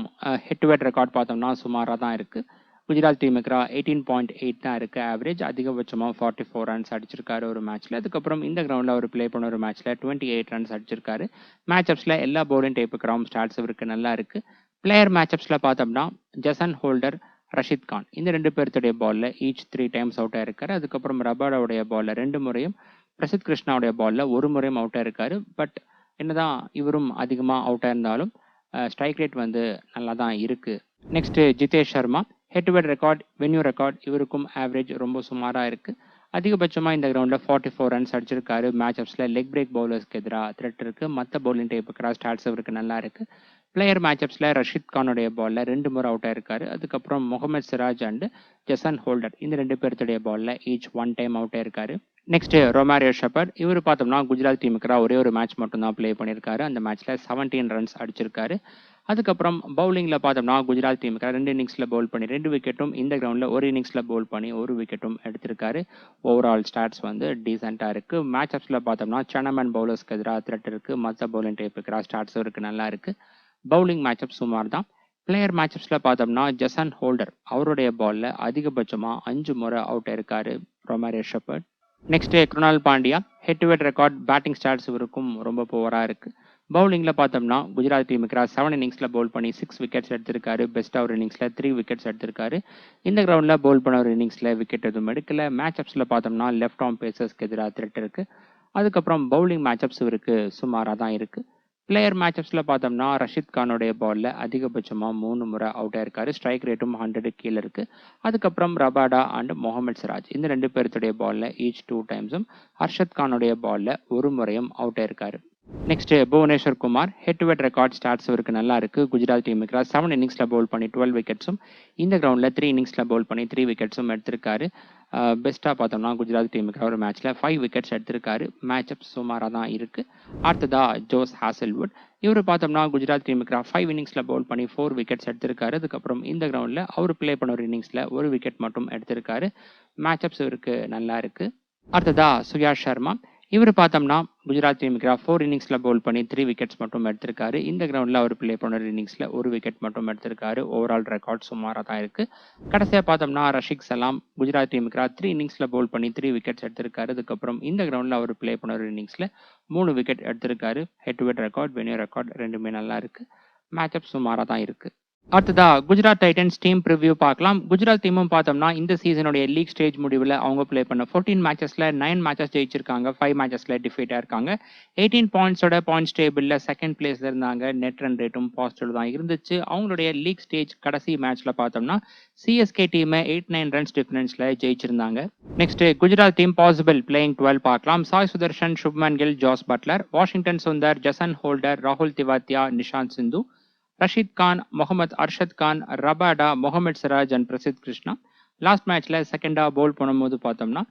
ஹெட் டு ஹெட் ரெக்கார்ட் பார்த்தோம்னா சுமாராக தான் இருக்குது. குஜராத் டீமுக்கு 18.8 தான் இருக்குது ஆவரேஜ். அதிகபட்சமாக 44 ரன்ஸ் அடிச்சிருக்காரு ஒரு மேட்ச்சில். அதுக்கப்புறம் இந்த கிரவுண்டில் அவர் பிளே பண்ண ஒரு மேட்ச்சில் 28 ரன்ஸ் அடிச்சிருக்காரு. மேட்சப்ஸில் எல்லா பவுலிங் டைப்புக்கு ஸ்டாட்ஸ் இவருக்கு நல்லா இருக்குது. பிளேயர் மேட்சப்ஸில் பார்த்தோம்னா ஜசன் ஹோல்டர், ரஷீத் கான் இந்த 2 பேருடைய பாலில் ஈச் 3 டைம்ஸ் அவுட் ஆயிருக்காரு. அதுக்கப்புறம் ரபாடாவுடைய பாலில் 2 முறையும், பிரசித் கிருஷ்ணாவுடைய பாலில் ஒரு முறையும் அவுட் ஆயிருக்காரு. பட் என்னதான் இவரும் அதிகமாக அவுட் ஆயிருந்தாலும் ஸ்ட்ரைக் ரேட் வந்து நல்லா தான் இருக்குது. Next Jitesh Sharma. Head to head record, venue record இவருக்கும் ஆவரேஜ் ரொம்ப சுமாராக இருக்குது. அதிகபட்சமாக இந்த கிரவுண்டில் 44 ரன்ஸ் அடிச்சிருக்காரு. மேட்சப்ஸில் லெக் பிரேக் பவுலர்ஸ்க்கு எதிராக த்ரெட் இருக்குது. மற்ற பவுலிங் டைப்புக்கு ஸ்டாட்ஸ் இவருக்கு நல்லா இருக்குது. பிளேயர் மேட்சப்ஸில் ரஷீத் கானுடைய பாலில் 2 முறை அவுட் ஆயிருக்காரு. அதுக்கப்புறம் Mohammed Siraj and Jason Holder இந்த 2 பேருடைய பாலில் ஈச் 1 டைம் அவுட் ஆயிருக்காரு. Next Romario Shepherd. இவர் பார்த்தோம்னா குஜராத் டீமுக்கு ஒரே ஒரு மேட்ச் மட்டும்தான் ப்ளே பண்ணியிருக்காரு. அந்த மேட்ச்சில் 17 ரன்ஸ் அடிச்சிருக்காரு. அதுக்கப்புறம் பவுலிங்கில் பார்த்தோம்னா குஜராத் டீமுக்கு 2 இன்னிங்ஸில் பவுல் பண்ணி 2 விக்கெட்டும், இந்த கிரவுண்டில் ஒரு இன்னிங்ஸில் பவுல் பண்ணி 1 விக்கெட்டும் எடுத்திருக்காரு. ஓவரால் ஸ்டாட்ஸ் வந்து டீசெண்டாக இருக்குது. மேட்சப்ஸில் பார்த்தோம்னா சனமன் பவுலர்ஸ்க்கு எதிராக த்ரெட் இருக்குது. மற்ற பவுலிங் டைப்புக்கு ஸ்டாட்ஸ் இவருக்கு நல்லா இருக்குது. பவுலிங் மேட்சப் சுமார் தான். பிளேயர் மேட்சப்ஸில் பார்த்தோம்னா ஜசன் ஹோல்டர் அவருடைய பாலில் அதிகபட்சமாக 5 முறை அவுட் ஆயிருக்காரு Romario Shepherd. Next Krunal Pandya. Head to head record, batting stats இவருக்கும் ரொம்ப புவராக இருக்குது. பவுலிங்கில் பார்த்தோம்னா குஜராத் டீமுக்கு 7 இன்னிங்ஸில் பவுல் பண்ணி 6 விக்கெட்ஸ் எடுத்திருக்காரு. பெஸ்ட்டாக ஒரு இன்னிங்ஸில் 3 விக்கெட்ஸ் எடுத்திருக்காரு. இந்த கிரவுண்டில் பவுல் பண்ண ஒரு இன்னிங்ஸில் விக்கெட் எதுவும் எடுக்கல. மேட்சப்ஸில் பார்த்தோம்னா லெஃப்ட் ஆர்ம் பேசர்ஸ்க்கு எதிராக த்ரெட் இருக்குது. அதுக்கப்புறம் பவுலிங் மேட்சப்ஸ் இவருக்கு சுமாராக தான் இருக்குது. பிளேயர் மேட்சப்ஸில் பார்த்தோம்னா ரஷீத் கானுடைய பாலில் அதிகபட்சமாக 3 முறை அவுட் ஆயிருக்காரு. ஸ்ட்ரைக் ரேட்டும் 100 கீழே இருக்குது. அதுக்கப்புறம் ரபாடா அண்ட் முகமது சிராஜ் இந்த 2 பேருடைய பாலில் ஈச் 2 டைம்ஸும், ஹர்ஷத் கானுடைய பாலில் ஒரு முறையும் அவுட் ஆயிருக்காரு. Next Bhuvneshwar Kumar. Head to head record stats இவருக்கு நல்லா இருக்குது. குஜராத் டீமுக்கு 7 இன்னிங்ஸில் பவுல் பண்ணி 12 விக்கெட்ஸும், இந்த கிரவுண்டில் 3 இன்னிங்ஸில் பவுல் பண்ணி 3 விக்கெட்ஸும் எடுத்திருக்காரு. பெஸ்ட்டாக பார்த்தோம்னா குஜராத் டீமுக்கு ஒரு மேட்ச்சில் 5 விக்கெட்ஸ் எடுத்திருக்காரு. மேட்சப் சுமாராக தான் இருக்குது. அடுத்ததா ஜோஸ் ஹாசல்வுட். இவர் பார்த்தோம்னா குஜராத் டீமுக்கு 5 இன்னிங்ஸில் பவுல் பண்ணி 4 விக்கெட்ஸ் எடுத்திருக்காரு. அதுக்கப்புறம் இந்த கிரவுண்டில் அவர் பிளே பண்ண ஒரு இன்னிங்ஸில் 1 விக்கெட் மட்டும் எடுத்திருக்காரு. மேட்சப்ஸ் இவருக்கு நல்லா இருக்குது. அடுத்ததா சுயாஷ் சர்மா. இவர் பார்த்தோம்னா குஜராத் டீமுக்கு 4 இன்னிங்ஸில் பவுல் பண்ணி 3 விக்கெட்ஸ் மட்டும் எடுத்திருக்காரு. இந்த கிரவுண்டில் அவர் பிளே பண்ண இன்னிங்ஸில் 1 விக்கெட் மட்டும் எடுத்திருக்காரு. ஓவரால் ரெக்கார்ட் சுமாராக தான் இருக்குது. கடைசியாக பார்த்தோம்னா ரஷீக் சலாம். குஜராத் டீமுக்கு 3 இன்னிங்ஸில் பவுல் பண்ணி 3 விக்கெட்ஸ் எடுத்திருக்காரு. அதுக்கப்புறம் இந்த கிரவுண்டில் அவர் பிளே பண்ண இன்னிங்ஸில் 3 விக்கெட் எடுத்திருக்காரு. Head to head record, venue record ரெண்டுமே நல்லா இருக்குது. மேட்சப் சுமாராக தான் இருக்குது. அடுத்ததா குஜராத் டைட்டன்ஸ் டீம் ப்ரிவ்யூ பார்க்கலாம். குஜராத் டீமும் பார்த்தோம்னா இந்த சீசனுடைய லீக் ஸ்டேஜ் முடிவில் அவங்க பிளே பண்ண 14 மேட்சஸில் 9 மேட்சஸ் ஜெயிச்சிருக்காங்க. 5 மேட்சஸில் டிஃபீட்டாக இருக்காங்க. 18 பாயிண்ட்ஸோட பாயிண்ட்ஸ் டேபிளில் செகண்ட் பிளேஸில் இருந்தாங்க. நெட் ரன் ரேட்டும் பாசிட்டிவ் தான் இருந்துச்சு. அவங்களுடைய லீக் ஸ்டேஜ் கடைசி மேட்ச்சில் பார்த்தோம்னா சிஎஸ்கே டீமை 8-9 ரன்ஸ் டிஃபரன்ஸில் ஜெயிச்சிருந்தாங்க. Next Gujarat team possible playing 12 பார்க்கலாம். Sai Sudharsan, Shubman Gill, Jos Buttler, Washington Sundar, Jason Holder, ராகுல் Tewatia, Nishant Sindhu, Rashid Khan, Mohammad Arshad Khan, Rabada, Mohammed Siraj and Prasidh Krishna. Last மேட்ச்சில் செகண்டாக பவுல் பண்ணும்போது பார்த்தோம்னா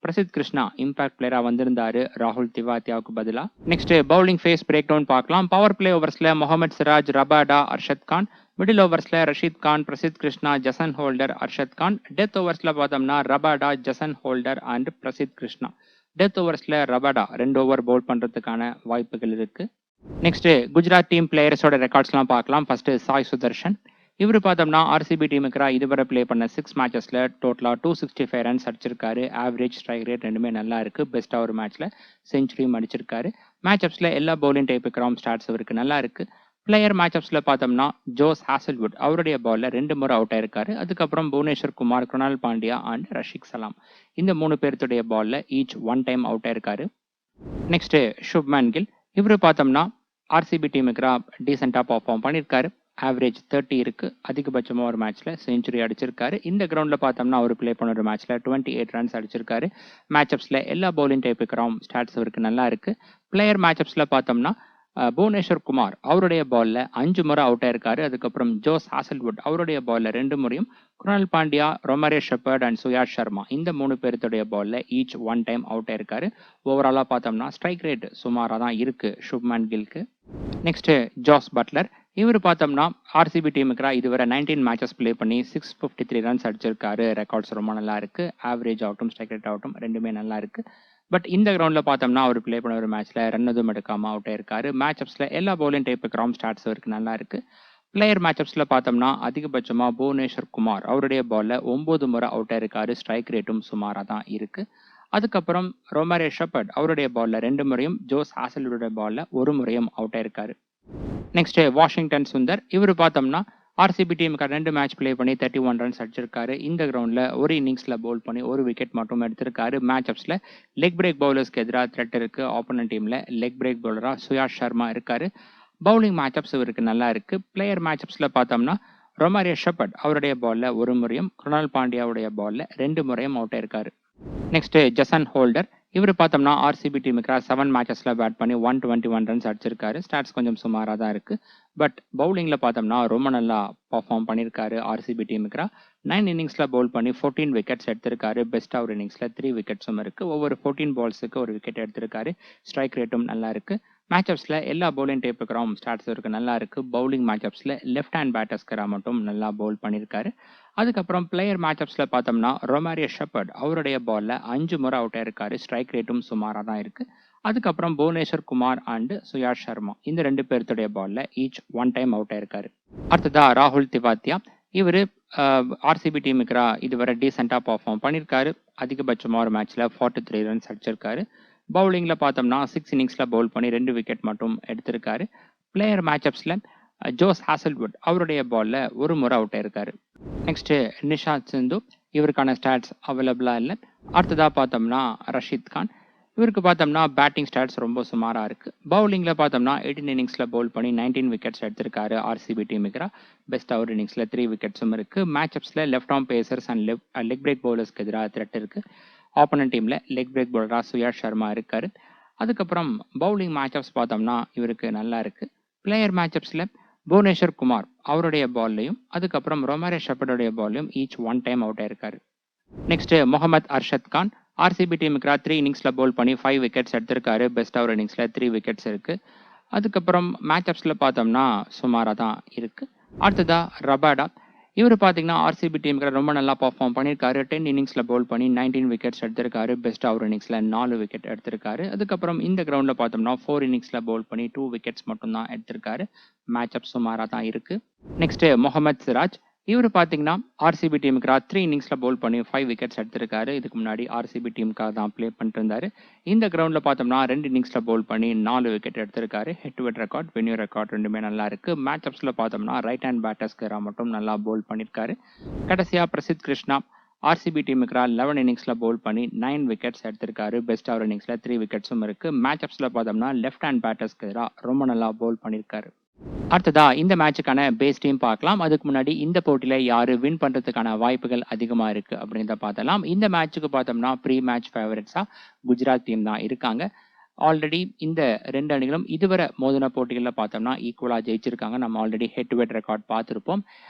பிரசித் கிருஷ்ணா இம்பாக்ட் பிளேயரா வந்திருந்தாரு ராகுல் திவாத்தியாவுக்கு பதிலா. Next bowling phase break down பார்க்கலாம். பவர் பிளே ஓவர்ஸ்ல முகமது சிராஜ், ரபாடா, அர்ஷத் கான். மிடில் ஓவர்ஸ்ல Rashid Khan, Prasidh Krishna, Jason Holder, Arshad Khan. Death ஓவர்ஸ்ல பார்த்தோம்னா Rabada, Jason Holder and Prasidh Krishna. Death ஓவர்ஸ்ல ரபாடா 2 ஓவர் பவுல் பண்றதுக்கான வாய்ப்புகள் இருக்கு. நெக்ஸ்ட் குஜராத் டீம் பிளேயர்ஸோட ரெக்கார்ட்ஸ்லாம் பார்க்கலாம். ஃபர்ஸ்ட் சாய் சுதர்ஷன். இவர் பார்த்தோம்னா ஆர்சிபி டீமுக்கு இதுவரை ப்ளே பண்ண 6 மேட்சஸ்ல டோட்டலா 265 ரன்ஸ் அடிச்சிருக்காரு. ஆவரேஜ் ஸ்ட்ரைக் ரேட் ரெண்டுமே நல்லா இருக்கு. பெஸ்டா ஒரு மேட்ச்ல செஞ்சுரியும் அடிச்சிருக்காரு. மேட்சப்ஸ்ல எல்லா பவுலிங் டைப்புக்கு ஸ்டாட்ஸ் இவருக்கு நல்லா இருக்கு. பிளேயர் மேட்சப்ஸ்ல பார்த்தோம்னா ஜோஸ் ஹாசல்வுட் அவருடைய பால்ல 2 முறை அவுட் ஆயிருக்காரு. அதுக்கப்புறம் புவனேஸ்வர் குமார், குணால் பாண்டியா அண்ட் ரஷிக் சலாம் இந்த 3 பேர்த்துடைய பால்ல ஈச் 1 டைம் அவுட் ஆயிருக்காரு. நெக்ஸ்ட் சுப்மன் கில். இவரு பார்த்தோம்னா ஆர்சிபி டீமுக்கு டீசெண்டா பர்ஃபார்ம் பண்ணியிருக்காரு. ஆவரேஜ் 30 இருக்கு. அதிகபட்சமா ஒரு மேட்ச்ல செஞ்சுரி அடிச்சிருக்காரு. இந்த கிரவுண்ட்ல பார்த்தோம்னா அவர் ப்ளே பண்ண ஒரு மேட்ச்ல 28 ரன்ஸ் அடிச்சிருக்காரு. மேட்சப்ஸ்ல எல்லா பவுலிங் டைப்புக்கு ஸ்டாட்ஸ் இவருக்கு நல்லா இருக்கு. பிளேயர் மேட்சப்ஸ்ல பார்த்தோம்னா புவனேஸ்வர் குமார் அவருடைய பால்ல 5 முறை அவுட் ஆயிருக்காரு. அதுக்கப்புறம் ஜோஸ் ஹாசல்வுட் அவருடைய பால்ல 2 முறையும், குணால் பாண்டியா, ரொமரே ஷெப்பர்ட் அண்ட் சுயாஷ் சர்மா இந்த 3 பேர்த்துடைய பால்ல ஈச் 1 டைம் அவுட் ஆயிருக்காரு. ஓவராலா பார்த்தோம்னா ஸ்ட்ரைக் ரேட் சுமாரா தான் இருக்கு சுப்மன் கில்க்கு. Next Jos Buttler. இவர் பார்த்தோம்னா ஆர்சிபி டீமுக்கு இதுவரை 19 மேட்சஸ் ப்ளே பண்ணி 653 ரன்ஸ் அடிச்சிருக்காரு. ரெக்கார்ட்ஸ் ரொம்ப நல்லா இருக்கு. ஆவரேஜ் ஆகட்டும் ஸ்ட்ரைக் ரேட் ஆகட்டும் ரெண்டுமே நல்லா இருக்கு. பட் இந்த கிரவுண்ட்ல பார்த்தோம்னா அவர் ப்ளே பண்ண ஒரு மேட்ச்ல ரன் எதுவும் எடுக்காம அவுட் ஆயிருக்காரு. மேட்சப்ஸ்ல எல்லா பவுலிங் டைப்புக்கு ஸ்டாட்ஸ் இவருக்கு நல்லா இருக்கு. பிளேயர் மேட்சப்ஸ்ல பார்த்தோம்னா அதிகபட்சமா புவனேஸ்வர் குமார் அவருடைய பால்ல 9 முறை அவுட் ஆயிருக்காரு. ஸ்ட்ரைக் ரேட்டும் சுமாரா தான் இருக்கு. அதுக்கப்புறம் ரொமரே ஷெப்பர்ட் அவருடைய பால்ல 2 முறையும், ஜோஸ் ஹாசல்வுடைய பால்ல 1 முறையும் அவுட் ஆயிருக்காரு. Next Washington Sundar. இவர் பார்த்தோம்னா ஆர்சிபி டீமுக்கு 2 மேட்ச் ப்ளே பண்ணி 31 ரன்ஸ் அடிச்சிருக்காரு. இந்த கிரவுண்ட்ல ஒரு இன்னிங்ஸ்ல பவுல் பண்ணி 1 விக்கெட் மட்டும் எடுத்திருக்காரு. மேட்சப்ஸ்ல லெக் பிரேக் பவுலர்ஸ்க்கு எதிராக த்ரெட் இருக்கு. ஆப்போனன்ட் டீம்ல லெக் பிரேக் பவுலரா சுயாஷ் சர்மா இருக்காரு. பவுலிங் மேட்சப்ஸ் இவருக்கு நல்லா இருக்கு. பிளேயர் மேட்சப்ஸ்ல பார்த்தோம்னா ரொமரே ஷெப்பர்ட் அவருடைய பால்ல 1 முறையும், குணால் பாண்டியாவுடைய பால்ல 2 முறையும் அவுட் ஆயிருக்காரு. Next Jason Holder. இவர் பார்த்தோம்னா ஆர்சிபி டீமுக்கு 7 மேட்சஸ்ல பேட் பண்ணி 121 ரன்ஸ் அடிச்சிருக்காரு. ஸ்டாட்ஸ் கொஞ்சம் சுமாரா தான் இருக்கு. பட் பவுலிங்ல பார்த்தோம்னா ரொம்ப நல்லா பர்ஃபார்ம் பண்ணியிருக்காரு. ஆர்சிபி டீமுக்கு 9 இன்னிங்ஸ்ல பவுல் பண்ணி 14 விக்கெட்ஸ் எடுத்திருக்காரு. பெஸ்டா ஒரு இன்னிங்ஸ்ல 3 விக்கெட்ஸும் இருக்கு. ஒவ்வொரு 14 பால்ஸுக்கு ஒரு விக்கெட் எடுத்திருக்காரு. ஸ்ட்ரைக் ரேட்டும் நல்லா இருக்கு. மேட்சப்ஸ்ல எல்லா பவுலிங் டைப்புக்கு ஸ்டாட்ஸ் இருக்கு நல்லா இருக்கு. பவுலிங் மேட்சப்ஸ்ல லெஃப்ட் ஹேண்ட் பேட்டர்ஸ்க்கு மட்டும் நல்லா பவுல் பண்ணியிருக்காரு. அதுக்கப்புறம் பிளேயர் மேட்சப்ஸ்ல பார்த்தோம்னா ரொமரே ஷெப்பர்ட் அவருடைய பால்ல 5 முறை அவுட் ஆயிருக்காரு. ஸ்ட்ரைக் ரேட்டும் சுமாரா தான் இருக்கு. அதுக்கப்புறம் புவனேஸ்வர் குமார் அண்ட் சுயாஷ் சர்மா இந்த 2 பேர்த்துடைய பால்ல ஈச் 1 டைம் அவுட் ஆயிருக்காரு. அடுத்ததா ராகுல் திவாத்தியா. இவர் ஆர்சிபி டீமுக்கு இதுவரை டீசெண்டா பர்ஃபார்ம் பண்ணியிருக்காரு. அதிகபட்சமா ஒரு மேட்ச்ல 43 ரன்ஸ் அடிச்சிருக்காரு. பவுலிங்ல பார்த்தோம்னா 6 இன்னிங்ஸ்ல பவுல் பண்ணி 2 விக்கெட் மட்டும் எடுத்திருக்காரு. பிளேயர் மேட்சப்ஸ்ல ஜோஸ் ஹாசல்வுட் அவருடைய பால்ல 1 முறை அவுட் ஆயிருக்காரு. நெக்ஸ்ட் நிஷாத் சிந்து. இவருக்கான ஸ்டாட்ஸ் அவைலபிளா இல்லை. அடுத்ததா பார்த்தோம்னா ரஷீத் கான். இவருக்கு பார்த்தோம்னா பேட்டிங் ஸ்டாட்ஸ் ரொம்ப சுமாரா இருக்கு. பவுலிங்ல பார்த்தோம்னா 18 இன்னிங்ஸ்ல பவுல் பண்ணி 19 விக்கெட்ஸ் எடுத்திருக்காரு. ஆர்சிபி டீமுக்கு பெஸ்ட் ஒரு இன்னிங்ஸ்ல 3 விக்கெட்ஸும் இருக்கு. மேட்சப்ஸ்ல left arm pacers and leg break பவுலர்ஸ்க்கு எதிராக த்ரெட் இருக்கு. ஆப்போனன்ட் டீம்ல லெக் பிரேக் பவுலரா சுயாஷ் சர்மா இருக்காரு. அதுக்கப்புறம் பவுலிங் மேட்சப்ஸ் பார்த்தோம்னா இவருக்கு நல்லா இருக்கு. பிளேயர் மேட்சப்ஸ்ல புவனேஸ்வர் குமார் அவருடைய பால்லையும், அதுக்கப்புறம் ரொமரே ஷெப்பர்டுடைய பால்லையும் ஈச் 1 டைம் அவுட் ஆயிருக்காரு. நெக்ஸ்ட் முகமது அர்ஷத் கான். ஆர்சிபி டீமுக்கு 3 இன்னிங்ஸ்ல பவுல் பண்ணி 5 விக்கெட்ஸ் எடுத்திருக்காரு. பெஸ்ட் ஒரு இன்னிங்ஸ்ல 3 விக்கெட்ஸ் இருக்கு. அதுக்கப்புறம் மேட்சப்ஸ்ல பார்த்தோம்னா சுமாரா தான் இருக்கு. அடுத்ததா ரபாடா. இவர் பார்த்தீங்கன்னா ஆர்சிபி டீமுக்கு ரொம்ப நல்லா பர்ஃபார்ம் பண்ணியிருக்காரு. 10 இன்னிங்ஸ்ல பவுல் பண்ணி 19 விக்கெட்ஸ் எடுத்திருக்காரு. பெஸ்டா ஒரு இன்னிங்ஸ்ல 4 விக்கெட் எடுத்திருக்காரு. அதுக்கப்புறம் இந்த கிரவுண்ட்ல பார்த்தோம்னா 4 இன்னிங்ஸ்ல பவுல் பண்ணி 2 விக்கெட்ஸ் மட்டும் தான் எடுத்திருக்காரு. மேட்சப் சுமாரா தான் இருக்கு. நெக்ஸ்ட் முகமது சிராஜ். இவர் பார்த்தீங்கன்னா ஆர்சிபி டீமுக்கு 3 இன்னிங்ஸ்ல பவுல் பண்ணி 5 விக்கெட்ஸ் எடுத்திருக்காரு. இதுக்கு முன்னாடி ஆர்சிபி டீமுக்காக தான் ப்ளே பண்ணிட்டு இருந்தாரு. இந்த கிரவுண்ட்ல பார்த்தோம்னா 2 இன்னிங்ஸ்ல பவுல் பண்ணி 4 விக்கெட் எடுத்திருக்காரு. Head to head record, venue record ரெண்டுமே நல்லா இருக்கு. மேட்சப்ஸ்ல பார்த்தோம்னா ரைட் ஹேண்ட் பேட்டர்ஸ்க்கு மட்டும் நல்லா பவுல் பண்ணியிருக்காரு. கடைசியா பிரசித் கிருஷ்ணா. ஆர்சிபி டீமுக்கு 11 இன்னிங்ஸ்ல பவுல் பண்ணி 9 விக்கெட்ஸ் எடுத்திருக்காரு. பெஸ்ட் ஒரு இன்னிங்ஸ்ல 3 விக்கெட்ஸும் இருக்கு. மேட்சப்ஸ்ல பார்த்தோம்னா லெஃப்ட் ஹேண்ட் பேட்டர்ஸ்க்கு எதிராக ரொம்ப நல்லா பவுல் பண்ணியிருக்காரு. அடுத்ததா இந்த மேட்சுக்கான பேஸ் டீம் பார்க்கலாம். அதுக்கு முன்னாடி இந்த போட்டியில யாரு வின் பண்றதுக்கான வாய்ப்புகள் அதிகமா இருக்கு அப்படின்றத பார்த்தலாம். இந்த மேட்சுக்கு பார்த்தோம்னா ப்ரீ மேட்ச் ஃபேவரட்ஸா குஜராத் டீம் தான் இருக்காங்க. ஆல்ரெடி இந்த 2 அணிகளும் இதுவரை மோதின போட்டிகளில் பார்த்தோம்னா ஈக்குவலா ஜெயிச்சிருக்காங்க. நம்ம already head to head record பார்த்துருப்போம்.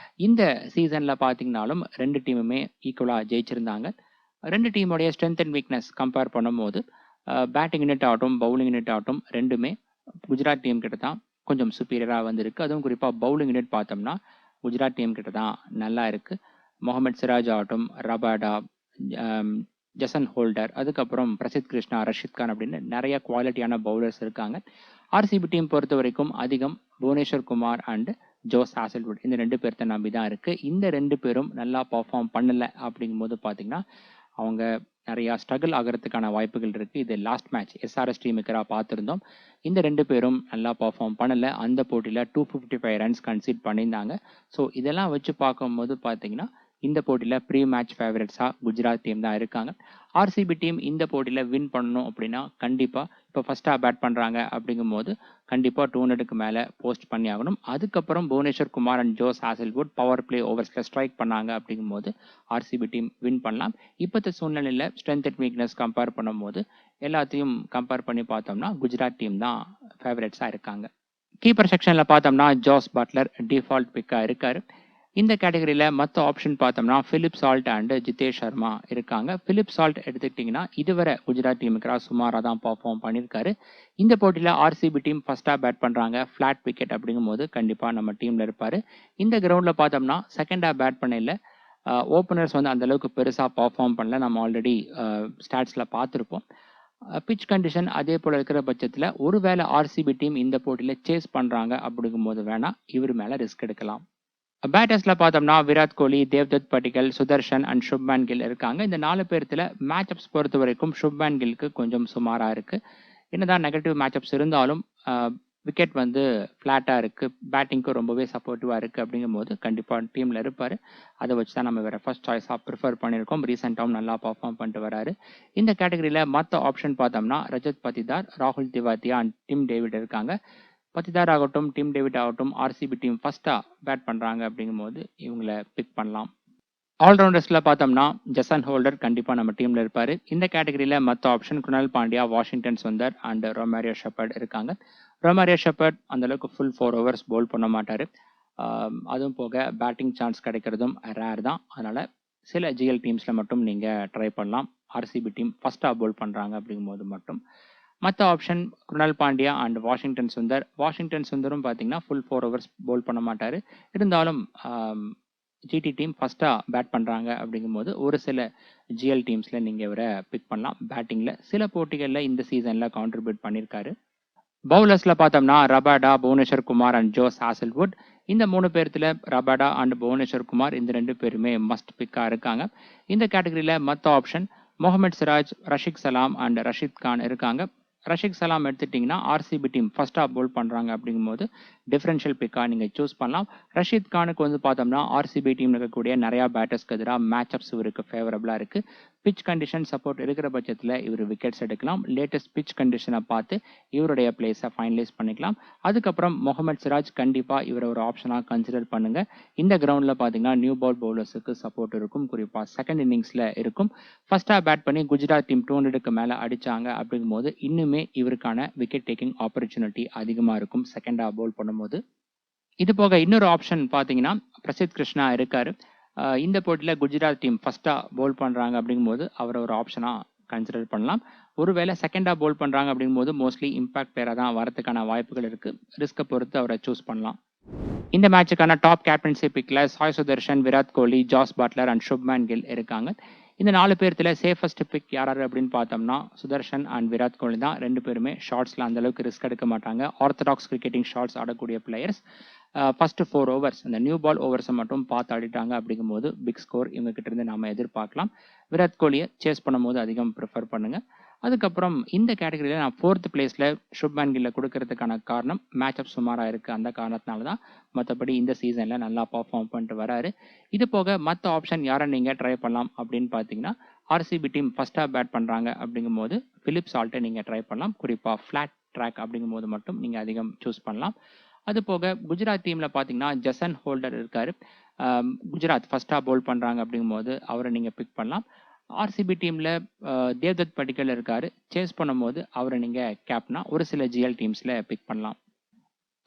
இந்த சீசன்ல பார்த்தீங்கன்னாலும் 2 டீமுமே ஈக்குவலா ஜெயிச்சிருந்தாங்க. 2 டீமோடைய ஸ்ட்ரென்த் அண்ட் வீக்னஸ் கம்பேர் பண்ணும்போது பேட்டிங் யூனிட் ஆகட்டும், பவுலிங் யூனிட் ஆகட்டும் 2மே குஜராத் டீம் கிட்ட தான் கொஞ்சம் சுப்பீரியராக வந்திருக்கு. அதுவும் குறிப்பாக பவுலிங் யூனிட் பார்த்தோம்னா குஜராத் டீம் கிட்ட தான் நல்லா இருக்கு. முகமது சிராஜ் ஆகட்டும், ரபாடா, ஜசன் ஹோல்டர், அதுக்கப்புறம் பிரசித் கிருஷ்ணா, ரஷித் கான் அப்படின்னு நிறைய குவாலிட்டியான பவுலர்ஸ் இருக்காங்க. ஆர்சிபி டீம் பொறுத்த வரைக்கும் அதிகம் Bhuvneshwar Kumar and Josh Hazlewood இந்த 2 பேர்த்த நம்பி தான் இருக்கு. இந்த 2 பேரும் நல்லா பர்ஃபார்ம் பண்ணல அப்படிங்கும்போது பார்த்தீங்கன்னா அவங்க நிறையா ஸ்ட்ரகிள் ஆகிறதுக்கான வாய்ப்புகள் இருக்குது. இது லாஸ்ட் மேட்ச் எஸ்ஆர்எஸ் டீமுக்கராக பார்த்துருந்தோம். இந்த 2 பேரும் நல்லா பர்ஃபார்ம் பண்ணலை. அந்த போட்டியில் 255 ரன்ஸ் கன்சீட் பண்ணியிருந்தாங்க. ஸோ இதெல்லாம் வச்சு பார்க்கும்போது பார்த்தீங்கன்னா இந்த போட்டியில் ப்ரீ மேட்ச் ஃபேவரட்ஸாக குஜராத் டீம் தான் இருக்காங்க. ஆர்சிபி டீம் இந்த போட்டியில் வின் பண்ணணும் அப்படின்னா கண்டிப்பாக இப்போ ஃபஸ்ட்டாக பேட் பண்ணுறாங்க அப்படிங்கும்போது கண்டிப்பாக 200க்கு மேலே போஸ்ட் பண்ணி ஆகணும். அதுக்கப்புறம் Bhuvneshwar Kumar and Josh Hazlewood power play ஓவர்ஸில் ஸ்ட்ரைக் பண்ணாங்க அப்படிங்கும்போது ஆர்சிபி டீம் வின் பண்ணலாம். இப்போத்த சூழ்நிலையில் ஸ்ட்ரென்த் அண்ட் வீக்னஸ் கம்பேர் பண்ணும்போது எல்லாத்தையும் கம்பேர் பண்ணி பார்த்தோம்னா குஜராத் டீம் தான் ஃபேவரட்ஸாக இருக்காங்க. கீப்பர் செக்ஷனில் பார்த்தோம்னா ஜோஸ் பட்லர் டிஃபால்ட் பிக்காக இருக்கார். இந்த கேட்டகரியில் மற்ற ஆப்ஷன் பார்த்தோம்னா Philip Salt and Jitesh Sharma இருக்காங்க. பிலிப் சால்ட் எடுத்துக்கிட்டிங்கன்னா இதுவரை குஜராத் டீமுக்கு சுமாராக தான் பர்ஃபார்ம் பண்ணியிருக்காரு. இந்த போட்டியில் ஆர்சிபி டீம் ஃபஸ்ட்டாக பேட் பண்ணுறாங்க, ஃப்ளாட் விக்கெட் அப்படிங்கும்போது கண்டிப்பாக நம்ம டீமில் இருப்பார். இந்த கிரவுண்டில் பார்த்தோம்னா செகண்டாக பேட் பண்ணல ஓப்பனர்ஸ் வந்து அந்தளவுக்கு பெருசாக பர்ஃபார்ம் பண்ணல. நம்ம ஆல்ரெடி ஸ்டாட்ஸில் பார்த்துருப்போம். பிச் கண்டிஷன் அதே போல் இருக்கிற பட்சத்தில் ஒருவேளை ஆர்சிபி டீம் இந்த போட்டியில் சேஸ் பண்ணுறாங்க அப்படிங்கும்போது வேணால் இவர் மேலே ரிஸ்க் எடுக்கலாம். பேட்டர்ஸில் பார்த்தோம்னா விராட் கோலி, தேவ்தத் படிக்கல், சுதர்ஷன் அண்ட் சுப்மன் கில் இருக்காங்க. இந்த 4 பேர்த்தில் மேட்சப்ஸ் பொறுத்த வரைக்கும் சுப்மன் கில்க்கு கொஞ்சம் சுமாராக இருக்குது. என்னதான் நெகட்டிவ் மேட்சப்ஸ் இருந்தாலும் விக்கெட் வந்து ஃப்ளாட்டாக இருக்குது, பேட்டிங்க்கு ரொம்பவே சப்போர்ட்டிவாக இருக்குது. அப்படிங்கும்போது கண்டிப்பாக டீமில் இருப்பார். அதை வச்சு தான் நம்ம வேறு ஃபர்ஸ்ட் சாய்ஸாக ப்ரிஃபர் பண்ணியிருக்கோம். ரீசெண்டாகவும் நல்லா பர்ஃபார்ம் பண்ணிட்டு வராரு. இந்த கேட்டகரியில் மற்ற ஆப்ஷன் பார்த்தோம்னா ரஜத் பத்திதார், ராகுல் திவாத்தியா அண்ட் டிம் டேவிட் இருக்காங்க. பத்திதார் ஆகட்டும், டிம் டேவிட் ஆகட்டும் ஆர்சிபி டீம் ஃபஸ்ட்டாக பேட் பண்ணுறாங்க அப்படிங்கும்போது இவங்களை பிக் பண்ணலாம். ஆல்ரவுண்டர்ஸில் பார்த்தோம்னா ஜசன் ஹோல்டர் கண்டிப்பாக நம்ம டீமில் இருப்பார். இந்த கேட்டகரியில் மற்ற option Krunal Pandya, Washington Sundar and Romario shepherd இருக்காங்க. ரொமாரியோ ஷெப்பர்ட் அந்தளவுக்கு ஃபுல் 4 ஓவர்ஸ் பவுல் பண்ண மாட்டார். அதுவும் போக பேட்டிங் சான்ஸ் கிடைக்கிறதும் ரேர் தான். அதனால் சில ஜிஎல் டீம்ஸில் மட்டும் நீங்கள் ட்ரை பண்ணலாம். ஆர்சிபி டீம் ஃபஸ்ட்டாக பவுல் பண்ணுறாங்க அப்படிங்கும்போது மட்டும். மற்ற option Krunal Pandya and Washington Sundar. Washington சுந்தரும் பார்த்தீங்கன்னா ஃபுல் 4 ஓவர்ஸ் பவுல் பண்ண மாட்டார். இருந்தாலும் ஜிடி டீம் ஃபஸ்ட்டாக பேட் பண்ணுறாங்க அப்படிங்கும்போது ஒரு சில ஜிஎல் டீம்ஸில் நீங்கள் இவரை பிக் பண்ணலாம். பேட்டிங்கில் சில போட்டிகளில் இந்த சீசனில் கான்ட்ரிபியூட் பண்ணியிருக்காரு. பவுலர்ஸில் பார்த்தோம்னா Rabada, Bhuvneshwar Kumar and Josh Hazlewood. இந்த 3 பேர்த்தில் ரபாடா அண்ட் புவனேஸ்வர் குமார் இந்த 2 பேருமே மஸ்ட் பிக்காக இருக்காங்க. இந்த கேட்டகரியில் மற்ற ஆப்ஷன் முகமது சிராஜ், ரஷிக் சலாம் அண்ட் ரஷித் கான் இருக்காங்க. ரஷிக் சலாம் எடுத்துட்டிங்கன்னா ஆர்சிபி டீம் ஃபஸ்ட்டாக பவுல் பண்ணுறாங்க அப்படிங்கும்போது டிஃப்ரென்ஷியல் பிக்காக நீங்கள் சூஸ் பண்ணலாம். ரஷித் கானுக்கு வந்து பார்த்தோம்னா ஆர்சிபி டீம் இருக்கக்கூடிய நிறையா பேட்டர்ஸ்க்கு எதிராக மேட்சப்ஸ் இவருக்கு ஃபேவரபுளாக இருக்குது. பிச் கண்டிஷன் சப்போர்ட் இருக்கிற பட்சத்தில் இவர் விக்கெட்ஸ் எடுக்கலாம். லேட்டஸ்ட் பிச் கண்டிஷனை பார்த்து இவருடைய பிளேஸை ஃபைனலைஸ் பண்ணிக்கலாம். அதுக்கப்புறம் முகமது சிராஜ் கண்டிப்பாக இவரை ஒரு ஆப்ஷனாக கன்சிடர் பண்ணுங்கள். இந்த கிரவுண்டில் பார்த்தீங்கன்னா நியூ பால் பவுலர்ஸுக்கு சப்போர்ட் இருக்கும், குறிப்பாக செகண்ட் இன்னிங்ஸில் இருக்கும். ஃபஸ்ட்டாக பேட் பண்ணி குஜராத் டீம் 200க்கு மேலே அடித்தாங்க அப்படிங்கும்போது இன்னுமே இவருக்கான விக்கெட் டேக்கிங் ஆப்பர்ச்சுனிட்டி அதிகமாக இருக்கும் செகண்டாக பவுல் பண்ணும்போது. இது போக இன்னொரு ஆப்ஷன் பார்த்தீங்கன்னா பிரசித் கிருஷ்ணா இருக்கார். இந்த போட்டியில் குஜராத் டீம் ஃபஸ்ட்டாக பவுல் பண்ணுறாங்க அப்படிங்கும்போது அவரை ஒரு ஆப்ஷனாக கன்சிடர் பண்ணலாம். ஒருவேளை செகண்டாக பவுல் பண்ணுறாங்க அப்படிங்கும்போது மோஸ்ட்லி இம்பாக்ட் பேராக தான் வரதுக்கான வாய்ப்புகள் இருக்குது. ரிஸ்க்கை பொறுத்து அவரை சூஸ் பண்ணலாம். இந்த மேட்சுக்கான டாப் கேப்டன்சி பிக்கில் Sai Sudharsan, Virat Kohli, Jos Buttler and Shubman Gill இருக்காங்க. இந்த 4 பேர்த்தில் சேஃபஸ்ட் பிக் யார் அப்படின்னு பார்த்தோம்னா சுதர்ஷன் அண்ட் விராட் கோலி தான். 2 பேருமே ஷார்ட்ஸில் அந்தளவுக்கு ரிஸ்க் எடுக்க மாட்டாங்க. ஆர்த்தடாக்ஸ் கிரிக்கெட்டிங் ஷார்ட்ஸ் ஆடக்கூடிய பிளேயர்ஸ். ஃபஸ்ட்டு 4 ஓவர்ஸ் அந்த நியூ பால் ஓவர்ஸை மட்டும் பார்த்து ஆடிட்டாங்க அப்படிங்கும்போது பிக் ஸ்கோர் இவங்ககிட்ட இருந்து நாம் எதிர்பார்க்கலாம். விராட் கோலியை சேஸ் பண்ணும்போது அதிகம் ப்ரிஃபர் பண்ணுங்கள். அதுக்கப்புறம் இந்த கேட்டகரியில் நான் 4th பிளேஸில் சுப்மன் கில்லை கொடுக்கறதுக்கான காரணம் மேட்சப் சுமாராக இருக்குது. அந்த காரணத்தினால தான். மற்றபடி இந்த சீசனில் நல்லா பர்ஃபார்ம் பண்ணிட்டு வராரு. இது போக மற்ற ஆப்ஷன் யாரை நீங்கள் ட்ரை பண்ணலாம் அப்படின்னு பார்த்தீங்கன்னா ஆர்சிபி டீம் ஃபஸ்ட்டாக பேட் பண்ணுறாங்க அப்படிங்கும்போது பிலிப் சால்ட்டை நீங்கள் ட்ரை பண்ணலாம். குறிப்பாக ஃப்ளாட் ட்ராக் அப்படிங்கும்போது மட்டும் நீங்கள் அதிகம் சூஸ் பண்ணலாம். அது போக குஜராத் டீமில் பார்த்தீங்கன்னா ஜசன் ஹோல்டர் இருக்கார். குஜராத் ஃபஸ்ட்டாக பவுல் பண்ணுறாங்க அப்படிங்கும்போது அவரை நீங்கள் பிக் பண்ணலாம். ஆர்சிபி டீமில் தேவ்தத் படிக்கல் இருக்கார். சேஸ் பண்ணும்போது அவரை நீங்கள் கேப்னா ஒரு சில ஜிஎல் டீம்ஸில் பிக் பண்ணலாம்.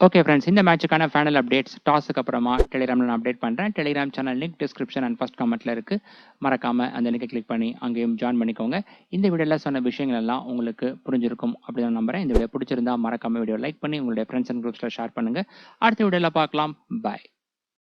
ஓகே ஃப்ரெண்ட்ஸ், இந்த மேட்சுக்கான ஃபைனல் அப்டேட்ஸ் டாஸுக்கு அப்புறமா டெலிகிராமில் நான் அப்டேட் பண்ணுறேன். Telegram channel link description and first கமெண்ட்டில் இருக்குது. மறக்காமல் அந்த லிங்கை கிளிக் பண்ணி அங்கேயும் ஜாயின் பண்ணிக்கோங்க. இந்த வீடியோவில் சொன்ன விஷயங்கள் எல்லாம் உங்களுக்கு புரிஞ்சிருக்கும் அப்படின்னு நான் நம்புறேன். இந்த வீடியோ பிடிச்சிருந்தா மறக்காமல் வீடியோ லைக் பண்ணி உங்களுடைய ஃப்ரெண்ட்ஸ் அண்ட் குரூப்ஸில் ஷேர் பண்ணுங்கள். அடுத்த வீடியோவில் பார்க்கலாம். பாய்.